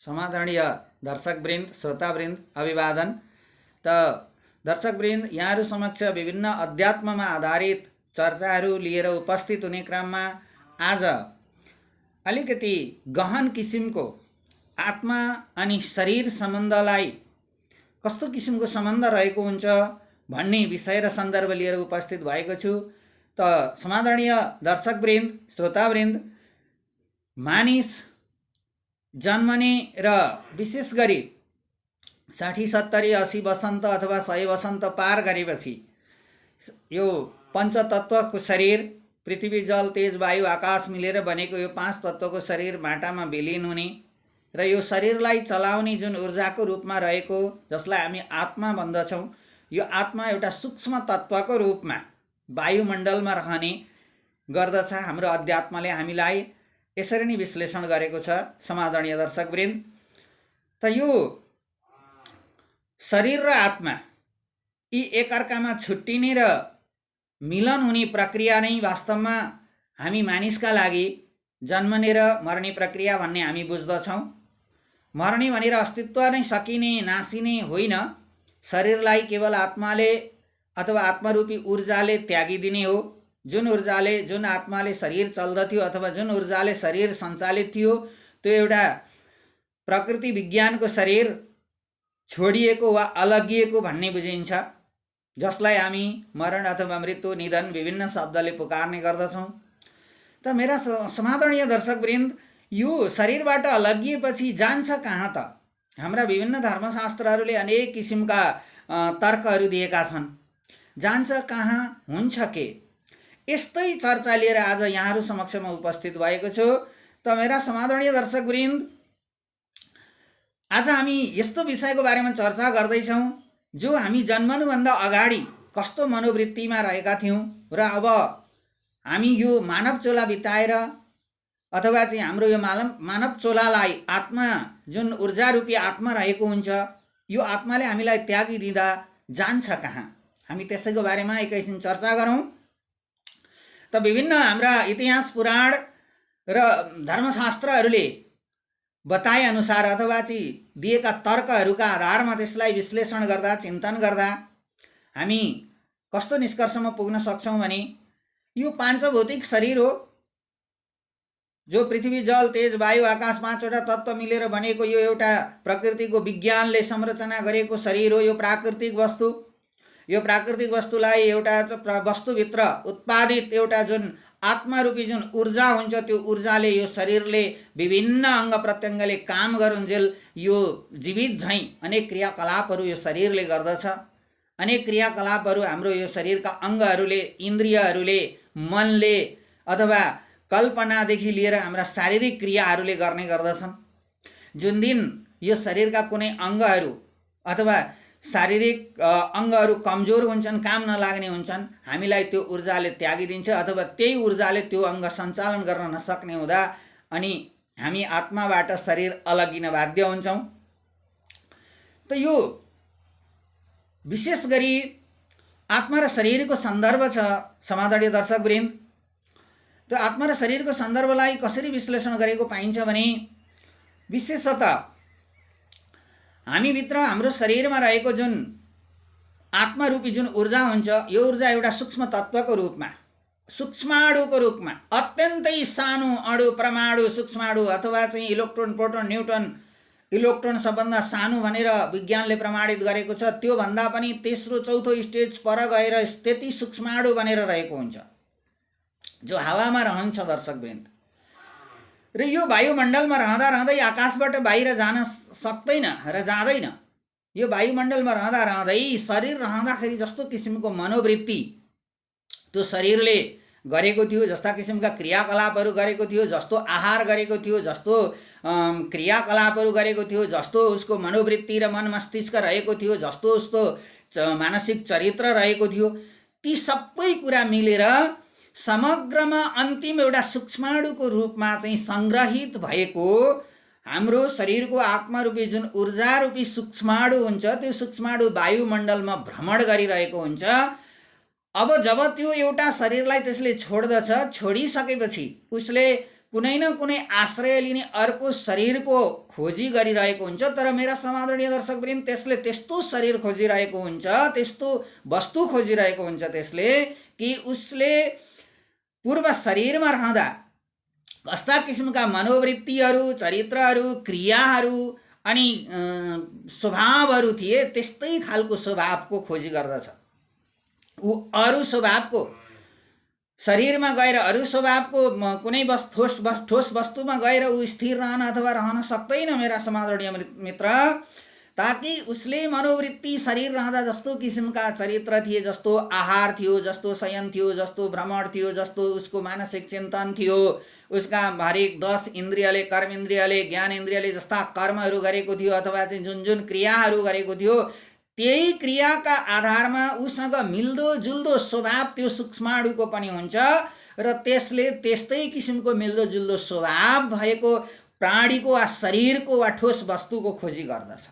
समादरणीय दर्शकवृन्द, श्रोतावृन्द, अभिवादन। त दर्शकवृन्द, यहाँहरू समक्ष विभिन्न अध्यात्ममा आधारित चर्चाहरू लिएर उपस्थित हुने क्रममा आज अलिकति गहन किसिमको आत्मा अनि शरीर सम्बन्धलाई कस्तो किसिमको सम्बन्ध रहेको हुन्छ भन्ने विषय र सन्दर्भ लिएर उपस्थित भएको छु। त समादरणीय दर्शकवृन्द, श्रोतावृन्द, मानिस जन्मने र विशेष गरी 60, 70, 80 वसन्त अथवा 100 वसन्त पार गरेपछि यो पञ्चतत्वको शरीर, पृथ्वी, जल, तेज, वायु, आकाश मिलेर बनेको यो 5 तत्वको शरीर माटामा विलिन हुने र यो शरीरलाई चलाउने जुन ऊर्जाको रूपमा रहेको, जसलाई हामी आत्मा भन्दछौँ, यो आत्मा एउटा सूक्ष्म तत्वको रूपमा वायुमण्डलमा रहने गर्दछ। हाम्रो अध्यात्मले हामीलाई यसरी नै विश्लेषण गरेको छ। समादरणीय दर्शकवृन्द, त यो शरीर र आत्मा यी एकअर्कामा छुट्टिने र मिलन हुने प्रक्रिया नै वास्तवमा हामी मानिसका लागि जन्मने र मर्ने प्रक्रिया भन्ने हामी बुझ्दछौँ। मर्ने भनेर अस्तित्व नै सकिने, नासिने होइन। शरीरलाई केवल आत्माले अथवा आत्मरूपी ऊर्जाले त्यागिदिने हो। जुन ऊर्जाले, जुन आत्माले शरीर चल्दथ्यो अथवा जुन ऊर्जाले शरीर सञ्चालित थियो, त्यो एउटा प्रकृति विज्ञानको शरीर छोडिएको वा अलगिएको भन्ने बुझिन्छ, जसलाई हामी मरण अथवा मृत्यु, निधन विभिन्न शब्दले पुकार्ने गर्दछौँ। त मेरा समादरणीय दर्शकवृन्द, यो शरीरबाट अलगिएपछि जान्छ कहाँ त? हाम्रा विभिन्न धर्मशास्त्रहरूले अनेक किसिमका तर्कहरू दिएका छन्। जान्छ कहाँ, हुन्छ के? यस्तै चर्चा लिएर आज यहाँहरू समक्षमा उपस्थित भएको छु। त मेरा समादरणीय दर्शकवृन्द, आज हामी यस्तो विषयको बारेमा चर्चा गर्दैछौँ जो हामी जन्मनुभन्दा अगाडि कस्तो मनोवृत्तिमा रहेका थियौँ र अब हामी यो मानव चोला बिताएर अथवा चाहिँ हाम्रो यो मानव चोलालाई आत्मा, जुन ऊर्जा रूपी आत्मा रहेको हुन्छ, यो आत्माले हामीलाई त्यागिदिँदा जान्छ कहाँ? हामी त्यसैको बारेमा एकैछिन चर्चा गरौँ। त विभिन्न हाम्रा इतिहास, पुराण र धर्मशास्त्रहरूले बताए अनुसार अथवा चाहिँ दिएका तर्कहरूका आधारमा त्यसलाई विश्लेषण गर्दा, चिन्तन गर्दा हामी कस्तो निष्कर्षमा पुग्न सक्छौँ भने यो पाँचभौतिक शरीर हो, जो पृथ्वी, जल, तेज, वायु, आकाश 5वटा तत्त्व मिलेर बनेको यो एउटा प्रकृतिको विज्ञानले संरचना गरेको शरीर हो। यो प्राकृतिक वस्तु, यो प्राकृतिक वस्तुलाई एउटा वस्तुभित्र उत्पादित एउटा जुन आत्मारूपी जुन ऊर्जा हुन्छ, त्यो ऊर्जाले यो शरीरले विभिन्न अङ्ग प्रत्यङ्गले काम गरुन्जेल यो जीवित झैँ अनेक क्रियाकलापहरू यो शरीरले गर्दछ। अनेक क्रियाकलापहरू हाम्रो यो शरीरका अङ्गहरूले, इन्द्रियहरूले, मनले अथवा कल्पनादेखि लिएर हाम्रा शारीरिक क्रियाहरूले गर्ने गर्दछन्। जुन दिन यो शरीरका कुनै अङ्गहरू अथवा शारीरिक अङ्गहरू कमजोर हुन्छन्, काम नलाग्ने हुन्छन्, हामीलाई त्यो ऊर्जाले त्यागिदिन्छ अथवा त्यही ऊर्जाले त्यो अङ्ग सञ्चालन गर्न नसक्ने हुँदा अनि हामी आत्माबाट शरीर अलगिन बाध्य हुन्छौँ। त यो विशेष गरी आत्मा र शरीरको सन्दर्भ छ। समादरणीय दर्शकवृन्द, त्यो आत्मा र शरीरको सन्दर्भलाई कसरी विश्लेषण गरेको पाइन्छ भने विशेषतः हामीभित्र, हाम्रो शरीरमा रहेको जुन आत्मारूपी जुन ऊर्जा हुन्छ, यो ऊर्जा एउटा सूक्ष्म तत्त्वको रूपमा, सूक्ष्माणुको रूपमा, अत्यन्तै सानो अणु, परमाणु, सूक्ष्माणु अथवा चाहिँ इलेक्ट्रोन, प्रोटोन, न्युट्रोन, इलेक्ट्रोन सबभन्दा सानो भनेर विज्ञानले प्रमाणित गरेको छ। त्यो भन्दा पनि तेस्रो, चौथो स्टेज पर गएर त्यति सूक्ष्माणु बनेर रहेको हुन्छ, जो हावामा रहन्छ दर्शकवृन्द। र यो वायुमण्डलमा रहँदा रहँदै आकाशबाट बाहिर जान सक्दैन र जाँदैन। यो वायुमण्डलमा रहँदा रहँदै शरीर रहँदाखेरि जस्तो किसिमको मनोवृत्ति त्यो शरीरले गरेको थियो, जस्ता किसिमका क्रियाकलापहरू गरेको थियो, जस्तो आहार गरेको थियो, जस्तो क्रियाकलापहरू गरेको थियो, जस्तो उसको मनोवृत्ति र मन मस्तिष्क रहेको थियो, जस्तो उसको मानसिक चरित्र रहेको थियो, ती सबै कुरा मिलेर समग्रमा अन्तिम एउटा सूक्ष्माणुको रूपमा चाहिँ सङ्ग्रहित भएको हाम्रो शरीरको आत्मारूपी जुन ऊर्जारूपी सूक्ष्माणु हुन्छ, त्यो सूक्ष्माणु वायुमण्डलमा भ्रमण गरिरहेको हुन्छ। अब जब त्यो एउटा शरीरलाई त्यसले छोड्दछ, छोडिसकेपछि उसले कुनै न कुनै आश्रय लिने अर्को शरीरको खोजी गरिरहेको हुन्छ। तर मेरा समादरणीय दर्शकवृन्द, त्यसले त्यस्तो शरीर खोजिरहेको हुन्छ, त्यस्तो वस्तु खोजिरहेको हुन्छ त्यसले, कि उसले पूर्व शरीरमा रहँदा कस्ता किसिमका मनोवृत्तिहरू, चरित्रहरू, क्रियाहरू अनि स्वभावहरू थिए, त्यस्तै खालको स्वभावको खोजी गर्दछ। ऊ अरू स्वभावको शरीरमा गएर अरू स्वभावको कुनै ठोस वस्तुमा गएर ऊ स्थिर रहन अथवा रहन सक्दैन मेरा समादरणीय मित्र। ताकि उसले मनोवृत्ति शरीर रहँदा जस्तो किसिमका चरित्र थिए, जस्तो आहार थियो, जस्तो शयन थियो, जस्तो भ्रमण थियो, जस्तो उसको मानसिक चिन्तन थियो, उसका हरेक 10 इन्द्रियले, कर्म इन्द्रियले, ज्ञान इन्द्रियले जस्ता कर्महरू गरेको थियो अथवा चाहिँ जुन जुन क्रियाहरू गरेको थियो, त्यही क्रियाका आधारमा उसँग मिल्दो जुल्दो स्वभाव त्यो सूक्ष्माणुको पनि हुन्छ र त्यसले त्यस्तै किसिमको मिल्दो जुल्दो स्वभाव भएको प्राणीको वा शरीरको वा ठोस वस्तुको खोजी गर्दछ।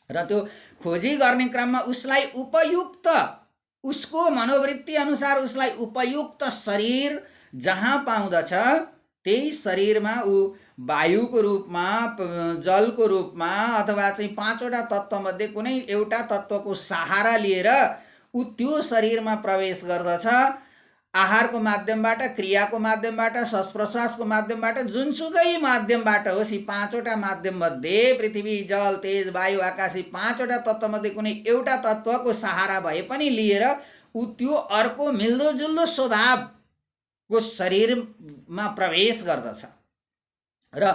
र त्यो खोजी गर्ने क्रममा उसलाई उपयुक्त, उसको मनोवृत्ति अनुसार उसलाई उपयुक्त शरीर जहाँ पाउँदछ त्यही शरीरमा ऊ वायुको रूपमा, जलको रूपमा अथवा चाहिँ 5वटा तत्त्वमध्ये कुनै एउटा तत्त्वको सहारा लिएर ऊ त्यो शरीरमा प्रवेश गर्दछ। आहारको माध्यमबाट, क्रियाको माध्यमबाट, श्वास प्रश्वासको माध्यमबाट, जुनसुकै माध्यमबाट होस्, यी 5वटा माध्यममध्ये पृथ्वी, जल, तेज, वायु, आकाश, यी 5वटा तत्त्वमध्ये कुनै एउटा तत्त्वको सहारा भए पनि लिएर ऊ त्यो अर्को मिल्दोजुल्दो स्वभावको शरीरमा प्रवेश गर्दछ। र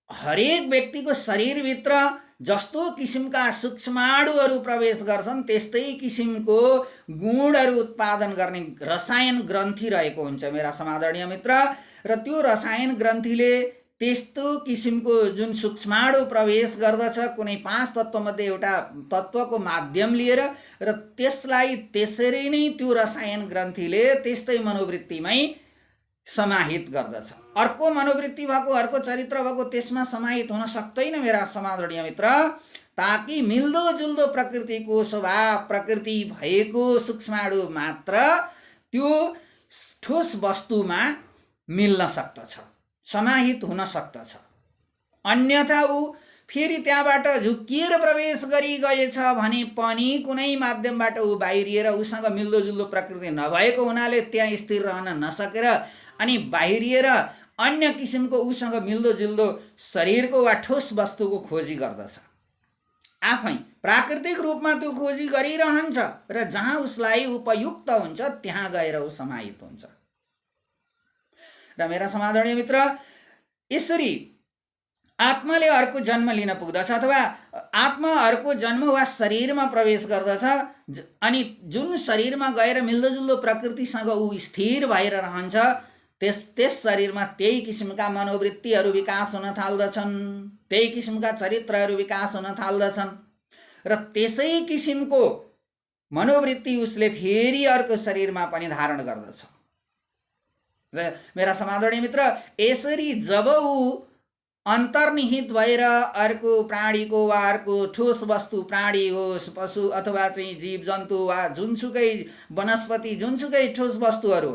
हरेक व्यक्तिको शरीरभित्र जस्तो किसिमका सूक्ष्माणुहरू प्रवेश गर्छन्, त्यस्तै किसिमको गुणहरू उत्पादन गर्ने रसायन ग्रन्थि रहेको हुन्छ मेरा समादरणीय मित्र। र त्यो रसायन ग्रन्थिले त्यस्तो किसिमको जुन सूक्ष्माणु प्रवेश गर्दछ कुनै 5 तत्त्वमध्ये एउटा तत्त्वको माध्यम लिएर, र त्यसलाई त्यसरी नै त्यो रसायन ग्रन्थिले त्यस्तै मनोवृत्तिमै समाहित गर्दछ। अर्को मनोवृत्ति भएको, अर्को चरित्र भएको त्यसमा समाहित हुन सक्दैन मेरा समादरणीय मित्र। ताकि मिल्दो जुल्दो प्रकृतिको स्वभाव, प्रकृति भएको सूक्ष्माणु मात्र त्यो ठोस वस्तुमा मिल्न सक्दछ, समाहित हुन सक्दछ। अन्यथा ऊ फेरि त्यहाँबाट झुक्किएर प्रवेश गरी गएछ भने पनि कुनै माध्यमबाट ऊ बाहिरिएर उसँग मिल्दोजुल्दो प्रकृति नभएको हुनाले त्यहाँ स्थिर रहन नसकेर अनि बाहिरिएर अन्य किसिमको उसँग मिल्दोजुल्दो शरीरको वा ठोस वस्तुको खोजी गर्दछ। आफै प्राकृतिक रूपमा त्यो खोजी गरिरहन्छ र जहाँ उसलाई उपयुक्त हुन्छ त्यहाँ गएर ऊ समाहित हुन्छ। र मेरा समादरणीय मित्र, यसरी आत्माले अर्को जन्म लिन पुग्दछ अथवा आत्मा अर्को जन्म वा शरीरमा प्रवेश गर्दछ। अनि जुन शरीरमा गएर मिल्दोजुल्दो प्रकृतिसँग ऊ स्थिर भएर रहन्छ, त्यस शरीरमा त्यही किसिमका मनोवृत्तिहरू विकास हुन थाल्दछन्, त्यही किसिमका चरित्रहरू विकास हुन थाल्दछन् र त्यसै किसिमको मनोवृत्ति उसले फेरि अर्को शरीरमा पनि धारण गर्दछ। र मेरा समादरणीय मित्र, यसरी जब ऊ अन्तर्निहित भएर अर्को प्राणीको वा अर्को ठोस वस्तु, प्राणी होस्, पशु अथवा चाहिँ जीव जन्तु वा जुनसुकै वनस्पति, जुनसुकै ठोस वस्तुहरू,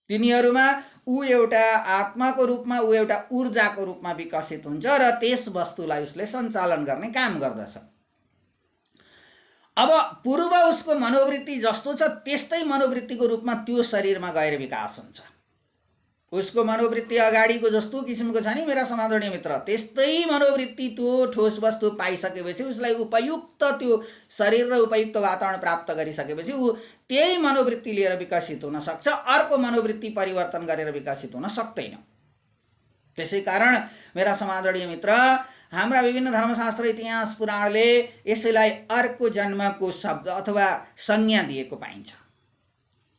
तिनीहरूमा ऊ एउटा आत्माको रूपमा, ऊ एउटा ऊर्जाको रूपमा विकसित हुन्छ र त्यस वस्तुलाई उसले सञ्चालन गर्ने काम गर्दछ। अब पूर्व उसको मनोवृत्ति जस्तो छ त्यस्तै मनोवृत्तिको रूपमा त्यो शरीरमा गएर विकास हुन्छ। उसको मनोवृत्ति अगाडिको जस्तो किसिमको छ नि मेरा समादरणीय मित्र, त्यस्तै मनोवृत्ति त्यो ठोस वस्तु पाइसकेपछि, उसलाई उपयुक्त त्यो शरीर र उपयुक्त वातावरण प्राप्त गरिसकेपछि ऊ त्यही मनोवृत्ति लिएर विकसित हुन सक्छ, अर्को मनोवृत्ति परिवर्तन गरेर विकसित हुन सक्दैन। त्यसै कारण मेरा समादरणीय मित्र, हाम्रा विभिन्न धर्मशास्त्र, इतिहास, पुराणले यसैलाई अर्को जन्मको शब्द अथवा संज्ञा दिएको पाइन्छ।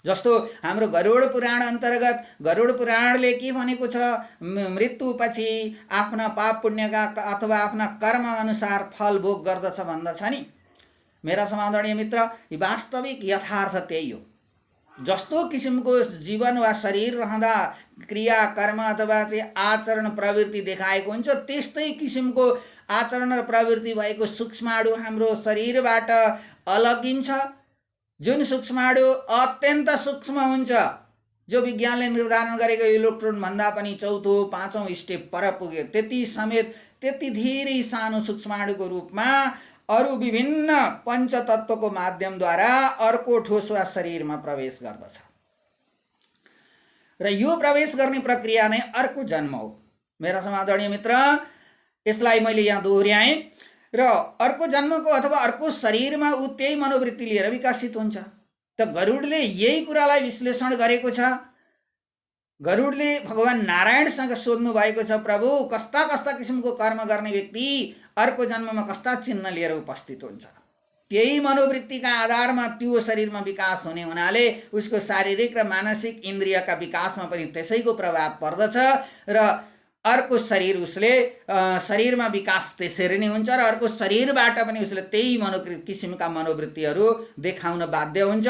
जस्तो हाम्रो गरुड पुराण अन्तर्गत गरुड पुराणले के भनेको छ, मृत्युपछि आफ्ना पाप पुण्यका अथवा आफ्ना कर्म अनुसार फल भोग गर्दछ भन्दछ नि मेरा समादरणीय मित्र। वास्तविक यथार्थ त्यही हो। जस्तो किसिमको जीवन वा शरीर रहँदा क्रिया, कर्म अथवा चाहिँ आचरण प्रवृत्ति देखाएको हुन्छ, त्यस्तै किसिमको आचरण र प्रवृत्ति भएको सूक्ष्माणु हाम्रो शरीरबाट अलगिन्छ। जुन सूक्ष्माणु अत्यन्त सूक्ष्म हुन्छ, जो विज्ञानले निर्धारण गरेको इलेक्ट्रोन भन्दा पनि चौथो पाँचौं स्टेप पर पुग्यो, त्यति समेत त्यति धेरै सानो सूक्ष्माणुको रूपमा अरू विभिन्न पञ्चतत्त्वको माध्यमद्वारा अर्को ठोस वा शरीरमा प्रवेश गर्दछ र यो प्रवेश गर्ने प्रक्रिया नै अर्को जन्म हो। मेरा समादरणीय मित्र, यसलाई मैले यहाँ दोहोर्याएँ र अर्को जन्मको अथवा अर्को शरीरमा ऊ त्यही मनोवृत्ति लिएर विकसित हुन्छ। त गरुडले यही कुरालाई विश्लेषण गरेको छ। गरुडले भगवान नारायणसँग सोध्नु भएको छ, प्रभु कस्ता कस्ता किसिमको कर्म गर्ने व्यक्ति अर्को जन्ममा कस्ता चिन्ह लिएर उपस्थित हुन्छ। त्यही मनोवृत्तिका आधारमा त्यो शरीरमा विकास हुने हुनाले उसको शारीरिक र मानसिक इन्द्रियका विकासमा पनि त्यसैको प्रभाव पर्दछ र अर्को शरीर उसले शरीरमा विकास त्यसरी नै हुन्छ र अर्को शरीरबाट पनि उसले त्यही किसिमका मनोवृत्तिहरू देखाउन बाध्य हुन्छ।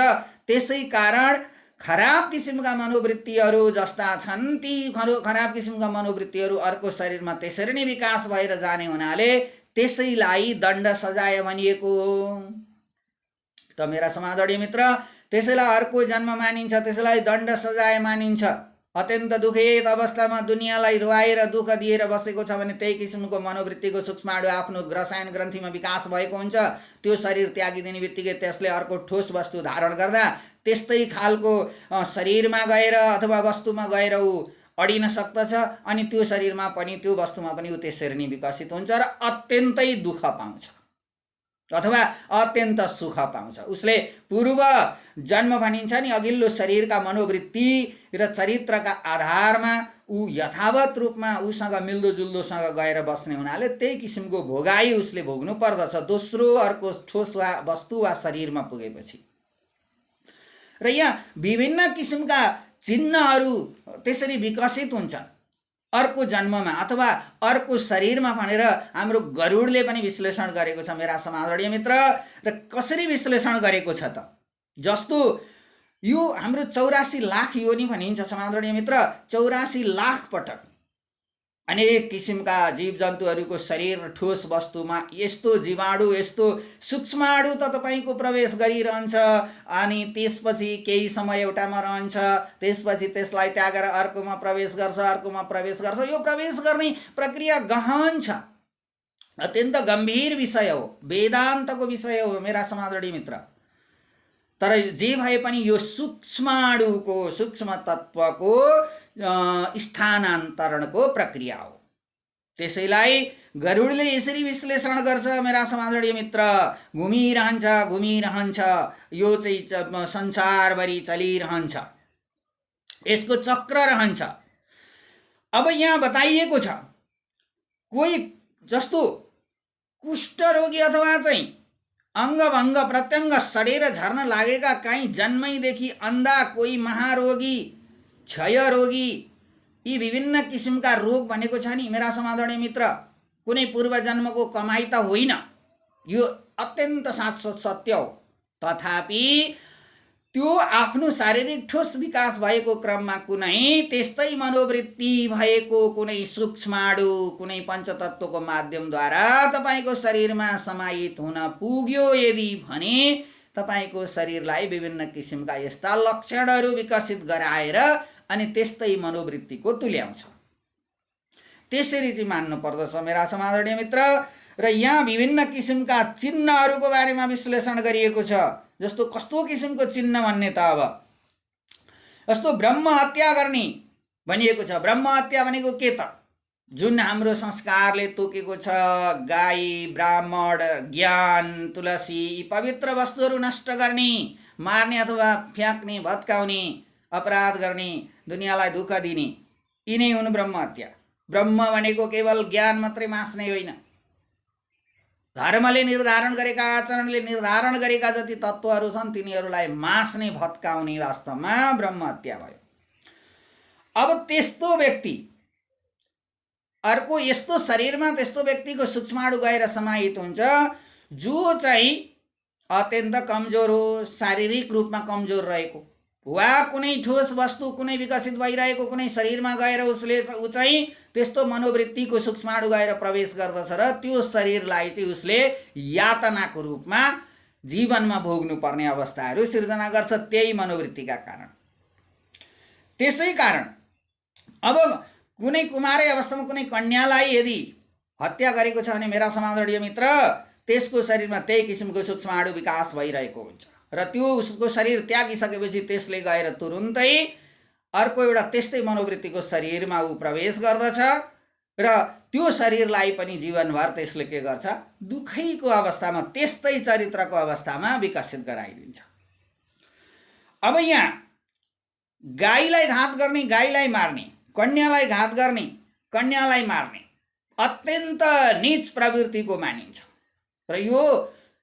त्यसै कारण खराब किसिमका मनोवृत्तिहरू जस्ता छन् ती खराब किसिमका मनोवृत्तिहरू अर्को शरीरमा त्यसरी नै विकास भएर जाने हुनाले त्यसैलाई दण्ड सजाय भनिएको हो। त मेरा समादरणीय मित्र, त्यसैलाई अर्को जन्म मानिन्छ, त्यसैलाई दण्ड सजाय मानिन्छ। अत्यन्त दुखित अवस्थामा दुनियाँलाई रुवाएर दुःख दिएर बसेको छ भने त्यही किसिमको मनोवृत्तिको सूक्ष्माणु आफ्नो रसायन ग्रन्थीमा विकास भएको हुन्छ। त्यो शरीर त्यागिदिने बित्तिकै त्यसले अर्को ठोस वस्तु धारण गर्दा त्यस्तै खालको शरीरमा गएर अथवा वस्तुमा गएर ऊ अडिन सक्दछ अनि त्यो शरीरमा पनि त्यो वस्तुमा पनि ऊ त्यसरी नै विकसित हुन्छ र अत्यन्तै दुःख पाउँछ अथवा अत्यन्त सुख पाउँछ। उसले पूर्व जन्म भनिन्छ नि अघिल्लो शरीरका मनोवृत्ति र चरित्रका आधारमा ऊ यथावत रूपमा उसँग मिल्दोजुल्दोसँग गएर बस्ने हुनाले त्यही किसिमको भोगाई उसले भोग्नु पर्दछ दोस्रो अर्को ठोस वा वस्तु वा शरीरमा पुगेपछि। र यहाँ विभिन्न किसिमका चिन्हहरू त्यसरी विकसित हुन्छन् अर्को जन्ममा अथवा अर्को शरीरमा भनेर हाम्रो गरुडले पनि विश्लेषण गरेको छ मेरा समादरणीय मित्र। र कसरी विश्लेषण गरेको छ त? जस्तो यो हाम्रो 84 लाख योनि भनिन्छ समादरणीय मित्र। 84 लाख पटक अनेक किसिमका जीव जन्तुहरूको शरीर ठोस वस्तुमा यस्तो जीवाणु यस्तो सूक्ष्माणु त तपाईको प्रवेश गरिरहन्छ अनि त्यसपछि केही समय एउटामा रहन्छ, त्यसपछि त्यसलाई त्यागेर अर्कोमा प्रवेश गर्छ, अर्कोमा प्रवेश गर्छ। यो प्रवेश गर्ने प्रक्रिया गहन छ, अत्यन्त गम्भीर विषय हो, वेदान्तको विषय हो मेरा समादरणीय मित्र। तर जे भए पनि यो सूक्ष्माणुको सूक्ष्म तत्त्वको स्थानान्तरणको प्रक्रिया हो। त्यसैलाई गरुडले यसरी विश्लेषण गर्छ मेरा समादरणीय मित्र। घुमिरहन्छ यो चाहिँ संसारभरि चलिरहन्छ, यसको चक्र रहन्छ। अब यहाँ बताइएको छ कोही जस्तो कुष्ठ रोगी अथवा चाहिँ अङ्गभङ्ग प्रत्यङ्ग सडेर झर्न लागेका कहीँ जन्मैदेखि अन्धा, कोही महारोगी, क्षय रोगी, यी विभिन्न किसिमका रोग भनेको छ नि मेरा समादरणीय मित्र, कुनै पूर्व जन्मको कमाई त होइन, यो अत्यन्त शाश्वत सत्य हो। तथापि त्यो आफ्नो शारीरिक ठोस विकास भएको क्रममा कुनै त्यस्तै मनोवृत्ति भएको कुनै सूक्ष्माणु कुनै पञ्चतत्त्वको माध्यमद्वारा तपाईको शरीरमा समाहित हुन पुग्यो यदि भने तपाईको शरीरलाई विभिन्न किसिमका यस्ता लक्षणहरू विकसित गराएर अनि त्यस्तै मनोवृत्तिको तुल्याउँछ। त्यसरी चाहिँ मान्नु पर्दछ मेरा समादरणीय मित्र। र यहाँ विभिन्न किसिमका चिन्हहरूको बारेमा विश्लेषण गरिएको छ। जस्तो कस्तो किसिमको चिन्ह भन्ने त अब जस्तो ब्रह्म हत्या गर्ने भनिएको छ। ब्रह्म हत्या भनेको के त? जुन हाम्रो संस्कारले तोकेको छ, गाई, ब्राह्मण, ज्ञान, तुलसी यी पवित्र वस्तुहरू नष्ट गर्ने, मार्ने अथवा फ्याँक्ने, भत्काउने, अपराध गर्ने, दुनियाँलाई दुःख दिने, यिनै हुन् ब्रह्म हत्या। ब्रह्म भनेको केवल ज्ञान मात्रै मास्ने होइन, धर्मले निर्धारण गरेका आचरणले निर्धारण गरेका जति तत्त्वहरू छन् तिनीहरूलाई मास्ने भत्काउने वास्तवमा ब्रह्म हत्या भयो। अब त्यस्तो व्यक्ति अर्को यस्तो शरीरमा त्यस्तो व्यक्तिको सूक्ष्माणु गएर समाहित हुन्छ जो चाहिँ अत्यन्त कमजोर हो, शारीरिक रूपमा कमजोर रहेको वा कुनै ठोस वस्तु कुनै विकसित भइरहेको कुनै शरीरमा गएर उसले चाहिँ त्यस्तो मनोवृत्तिको सूक्ष्माणु गएर प्रवेश गर्दछ र त्यो शरीरलाई चाहिँ उसले यातनाको रूपमा जीवनमा भोग्नु पर्ने अवस्थाहरू सिर्जना गर्छ त्यही मनोवृत्तिका कारण। त्यसै कारण अब कुनै कुमारै अवस्थामा कुनै कन्यालाई यदि हत्या गरेको छ भने मेरा समादरणीय मित्र, त्यसको शरीरमा त्यही किसिमको सूक्ष्माणु विकास भइरहेको हुन्छ र त्यो उसको शरीर त्यागिसकेपछि त्यसले गएर तुरुन्तै अर्को एउटा त्यस्तै मनोवृत्तिको शरीरमा ऊ प्रवेश गर्दछ र त्यो शरीरलाई पनि जीवनभर त्यसले के गर्छ, दुखैको अवस्थामा त्यस्तै चरित्रको अवस्थामा विकसित गराइदिन्छ। अब यहाँ गाईलाई घात गर्ने, गाईलाई मार्ने, कन्यालाई घात गर्ने, कन्यालाई मार्ने अत्यन्त नीच प्रवृत्तिको मानिन्छ र यो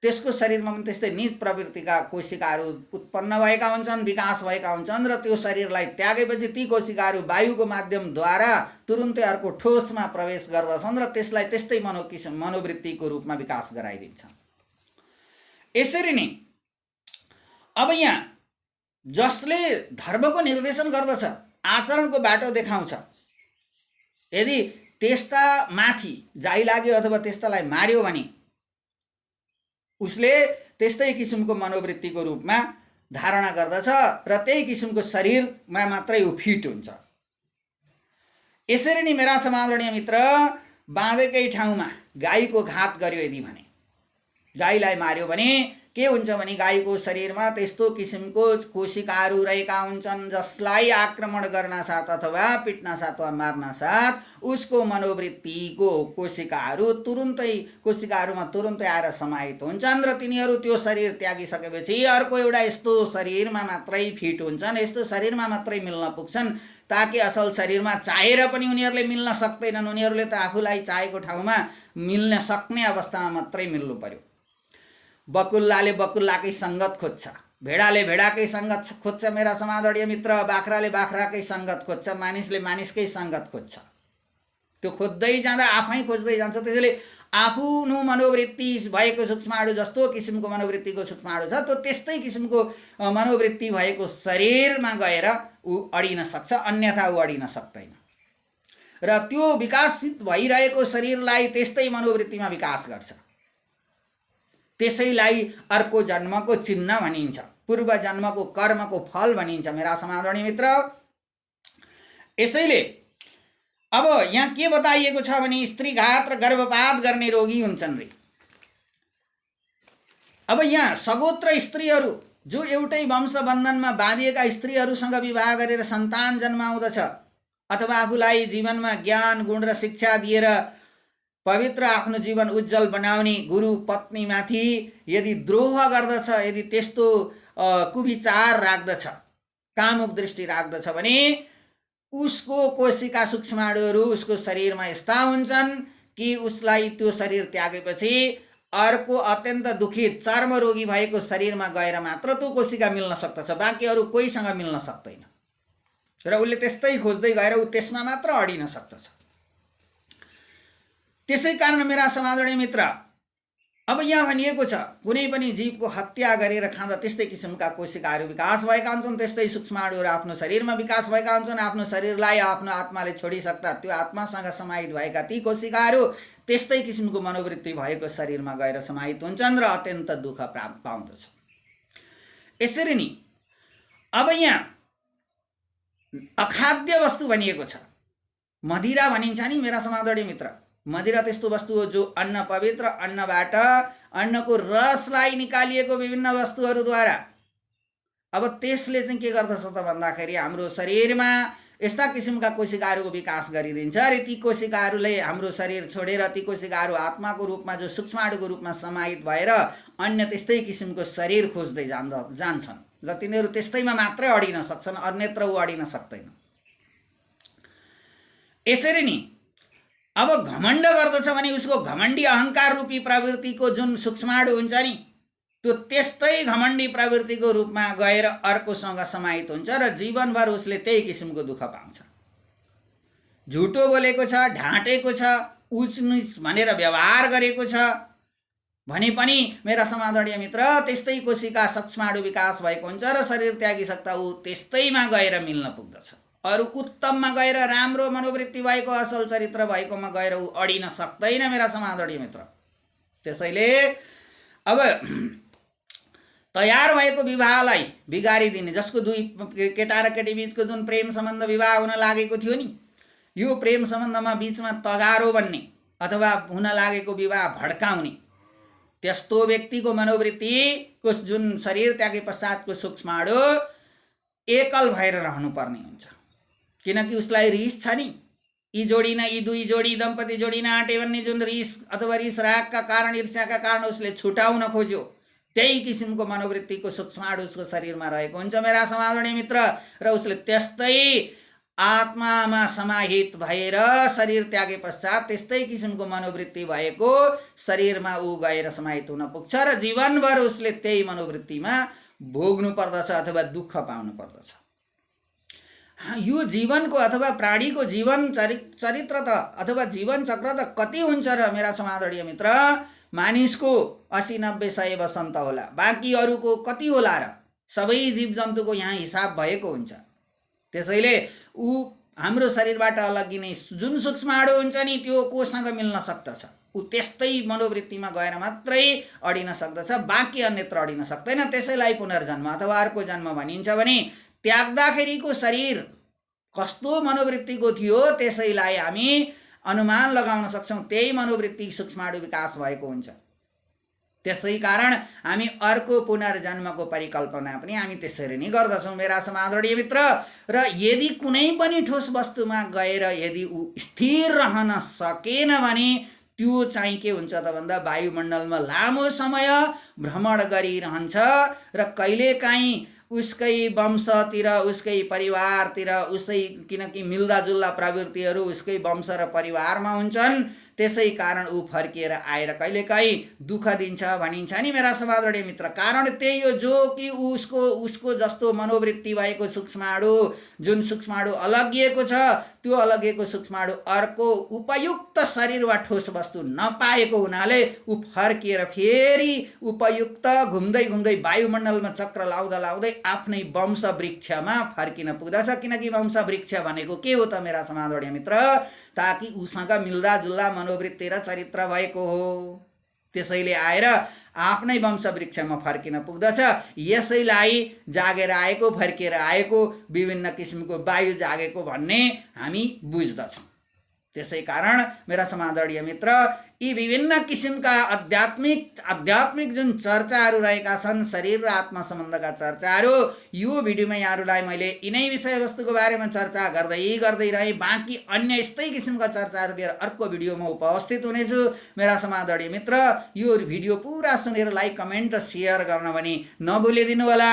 त्यसको शरीरमा पनि त्यस्तै नीच प्रवृत्तिका कोशिकाहरू उत्पन्न भएका हुन्छन्, विकास भएका हुन्छन् र त्यो शरीरलाई त्यागेपछि ती कोशिकाहरू वायुको माध्यमद्वारा तुरुन्तै अर्को ठोसमा प्रवेश गर्दछन् र त्यसलाई त्यस्तै मनोवृत्तिको रूपमा विकास गराइदिन्छन्। यसरी नै अब यहाँ जसले धर्मको निर्देशन गर्दछ, आचरणको बाटो देखाउँछ, यदि त्यस्ता माथि जाइ लाग्यो अथवा त्यस्तालाई मार्यो भने उसले त्यस्तै किसिमको मनोवृत्तिको रूपमा धारणा गर्दछ र त्यही किसिमको शरीरमा मात्रै ऊ फिट हुन्छ। यसरी नै मेरा समादरणीय मित्र, बाँधेकै ठाउँमा गाईको घात गर्यो यदि भने, गाईलाई मार्यो भने के हुन्छ भने गाईको शरीरमा त्यस्तो किसिमको कोशिकाहरू रहेका हुन्छन् जसलाई आक्रमण गर्न साथ अथवा पिट्न साथ वा मार्न साथ उसको मनोवृत्तिको कोशिकाहरूमा तुरुन्तै आएर समाहित हुन्छन् र तिनीहरू त्यो शरीर त्यागिसकेपछि अर्को एउटा यस्तो शरीरमा मात्रै फिट हुन्छन्, यस्तो शरीरमा मात्रै मिल्न पुग्छन् ताकि असल शरीरमा चाहेर पनि उनीहरूले मिल्न सक्दैनन्। उनीहरूले त आफूलाई चाहेको ठाउँमा मिल्न सक्ने अवस्थामा मात्रै मिल्नु पर्यो। बकुल्लाले बकुल्लाकै सङ्गत खोज्छ, भेडाले भेडाकै सङ्गत खोज्छ मेरा समादरणीय मित्र, बाख्राले बाख्राकै सङ्गत खोज्छ, मानिसले मानिसकै सङ्गत खोज्छ। त्यो खोज्दै जाँदा आफै खोज्दै जान्छ। त्यसैले आफ्नो मनोवृत्ति भएको सूक्ष्माणु जस्तो किसिमको मनोवृत्तिको सूक्ष्माणु छ, त्यो त्यस्तै किसिमको मनोवृत्ति भएको शरीरमा गएर ऊ अडिन सक्छ, अन्यथा ऊ अडिन सक्दैन र त्यो विकासित भइरहेको शरीरलाई त्यस्तै मनोवृत्तिमा विकास गर्छ। त्यसैलाई अर्को जन्मको चिन्ह भनिन्छ, पूर्व जन्मको कर्मको फल भनिन्छ मेरा समादरणीय मित्र। यसैले अब यहाँ के बताइएको छ भने स्त्रीघात र गर्भपात गर्ने रोगी हुन्छन् रे। अब यहाँ सगोत्र स्त्रीहरू जो एउटै वंशबन्धनमा बाँधिएका स्त्रीहरूसँग विवाह गरेर सन्तान जन्माउँदछ अथवा आफूलाई जीवनमा ज्ञान गुण र शिक्षा दिएर पवित्र आफ्नो जीवन उज्जवल बनाउने गुरु पत्नीमाथि यदि द्रोह गर्दछ, यदि त्यस्तो कुविचार राख्दछ, कामुक दृष्टि राख्दछ भने उसको कोशिका सूक्ष्माणुहरू उसको शरीरमा यस्ता हुन्छन् कि उसलाई त्यो शरीर त्यागेपछि अर्को अत्यन्त दुखित चर्मरोगी भएको शरीरमा गएर मात्र त्यो कोशिका मिल्न सक्दछ, बाँकी अरू कोहीसँग मिल्न सक्दैन र उसले त्यस्तै खोज्दै गएर ऊ त्यसमा मात्र अडिन सक्दछ। त्यसै कारण मेरा समादरणीय मित्र, अब यहाँ भनिएको छ कुनै पनि जीवको हत्या गरेर खाँदा त्यस्तै किसिमका कोशिकाहरू विकास भएका हुन्छन्, त्यस्तै सूक्ष्माणुहरू आफ्नो शरीरमा विकास भएका हुन्छन्। आफ्नो शरीरलाई आफ्नो आत्माले छोडिसक्दा त्यो आत्मासँग समाहित भएका ती कोशिकाहरू त्यस्तै किसिमको मनोवृत्ति भएको शरीरमा गएर समाहित हुन्छन् र अत्यन्त दुःख पाउँदछ। यसरी नै अब यहाँ अखाद्य वस्तु भनिएको छ, मदिरा भनिन्छ नि मेरा समादरणीय मित्र। मदिरा त्यस्तो वस्तु हो जो अन्न पवित्र अन्नबाट अन्नको रसलाई निकालिएको विभिन्न वस्तुहरूद्वारा अब त्यसले चाहिँ के गर्दछ त भन्दाखेरि हाम्रो शरीरमा यस्ता किसिमका कोशिकाहरूको विकास गरिदिन्छ र ती कोशिकाहरूले हाम्रो शरीर छोडेर ती कोशिकाहरू आत्माको रूपमा जो सूक्ष्माणुको रूपमा समाहित भएर अन्य त्यस्तै किसिमको शरीर खोज्दै जान्छन् र तिनीहरू त्यस्तैमा मात्रै अडिन सक्छन्, अन्यत्र ऊ अडिन सक्दैन। यसरी नै अब घमण्ड गर्दछ भने उसको घमण्डी अहंकार रूपी प्रवृत्तिको जुन सूक्ष्माणु हुन्छ नि त्यो त्यस्तै घमण्डी प्रवृत्तिको रूपमा गएर अर्कोसँग समाहित हुन्छ र जीवनभर उसले त्यही किसिमको दुःख पाउँछ। झुटो बोलेको छ, ढाँटेको छ, उचनिच भनेर व्यवहार गरेको छ भने पनि मेरा समादरणीय मित्र त्यस्तै कोशिका सूक्ष्माणु विकास भएको हुन्छ र शरीर त्यागिसक्दा ऊ त्यस्तैमा गएर मिल्न पुग्दछ। अरू उत्तममा गएर राम्रो मनोवृत्ति भएको असल चरित्र भएकोमा गएर ऊ अडिन सक्दैन मेरा समादरणीय मित्र। त्यसैले अब तयार भएको विवाहलाई बिगारिदिने, जसको दुई केटा र केटी बीचको जुन प्रेम सम्बन्ध विवाह हुन लागेको थियो नि, यो प्रेम सम्बन्धमा बीचमा तगारो बन्ने अथवा हुन लागेको विवाह भड्काउने त्यस्तो व्यक्तिको मनोवृत्तिको जुन शरीर त्यागे पश्चातको सूक्ष्माणु एकल भएर रहनुपर्ने हुन्छ। किनकि उसलाई रिस छ नि, यी दुई जोडी दम्पति जोडिन आँटे भन्ने जुन रिस अथवा रिस रागका कारण, ईर्ष्याका कारण उसले छुटाउन खोज्यो, त्यही किसिमको मनोवृत्तिको सूक्ष्माणु उसको शरीरमा रहेको हुन्छ मेरा समादरणीय मित्र। र उसले त्यस्तै आत्मामा समाहित भएर शरीर त्यागे पश्चात त्यस्तै किसिमको मनोवृत्ति भएको शरीरमा ऊ गएर समाहित हुन पुग्छ र जीवनभर उसले त्यही मनोवृत्तिमा भोग्नु पर्दछ अथवा दुःख पाउनु पर्दछ। यो जीवनको अथवा प्राणीको जीवन चरित्र त अथवा जीवन चक्र त कति हुन्छ र मेरा समादरणीय मित्र? मानिसको 80-90 100 वसन्त होला, बाँकी अरूको कति होला र? सबै जीव जन्तुको यहाँ हिसाब भएको हुन्छ। त्यसैले ऊ हाम्रो शरीरबाट अलग्गिने जुन सूक्ष्माणु हुन्छ नि, त्यो कोसँग मिल्न सक्दछ? ऊ त्यस्तै मनोवृत्तिमा गएर मात्रै अडिन सक्दछ, बाँकी अन्यत्र अडिन सक्दैन। त्यसैलाई पुनर्जन्म अथवा अर्को जन्म भनिन्छ भने त्याग्दाखेरिको शरीर कस्तो मनोवृत्तिको थियो त्यसैलाई हामी अनुमान लगाउन सक्छौँ, त्यही मनोवृत्ति सूक्ष्माणु विकास भएको हुन्छ। त्यसै कारण हामी अर्को पुनर्जन्मको परिकल्पना पनि हामी त्यसरी नै गर्दछौँ मेरा समादरणीय मित्र। र यदि कुनै पनि ठोस वस्तुमा गएर यदि ऊ स्थिर रहन सकेन भने त्यो चाहिँ के हुन्छ त भन्दा वायुमण्डलमा लामो समय भ्रमण गरिरहन्छ र कहिलेकाहीँ उसकै वंशतिर, उसकै परिवारतिर, उसै किनकि मिल्दाजुल्दा प्रवृत्तिहरू उसकै वंश र परिवारमा हुन्छन्, त्यसै कारण ऊ फर्किएर आएर कहिलेकाहीँ दुःख दिन्छ भनिन्छ नि मेरा समादरणीय मित्र। कारण त्यही हो, जो कि उसको जस्तो मनोवृत्ति भएको सूक्ष्माणु, जुन सूक्ष्माणु अलग्गिएको छ, त्यो अलग्गिएको सूक्ष्माणु अर्को उपयुक्त शरीर वा ठोस वस्तु नपाएको हुनाले ऊ फर्किएर फेरि उपयुक्त घुम्दै घुम्दै वायुमण्डलमा चक्र लाउँदा लाउँदै आफ्नै वंश वृक्षमा फर्किन पुग्दछ। किनकि वंश वृक्ष भनेको के हो त मेरा समादरणीय मित्र? ताकि उसँग मिल्दाजुल्दा मनोवृत्ति र चरित्र भएको हो। त्यसैले आएर आफ्नै वंश वृक्षमा फर्किन पुग्दछ। यसैलाई जागेर आएको, फर्किएर आएको, विभिन्न किसिमको वायु जागेको भन्ने हामी बुझ्दछौँ। त्यसै कारण मेरा समादरणीय मित्र, यी विभिन्न किसिमका आध्यात्मिक जुन चर्चाहरू रहेका छन्, शरीर र आत्मा सम्बन्धका चर्चाहरू, यो भिडियोमा यहाँहरूलाई मैले यिनै विषयवस्तुको बारेमा चर्चा गर्दै रहेँ। बाँकी अन्य यस्तै किसिमका चर्चाहरू लिएर अर्को भिडियोमा उपस्थित हुनेछु मेरा समादरणीय मित्र। यो भिडियो पुरा सुनेर लाइक, कमेन्ट र सेयर गर्न पनि नभुलिदिनु होला।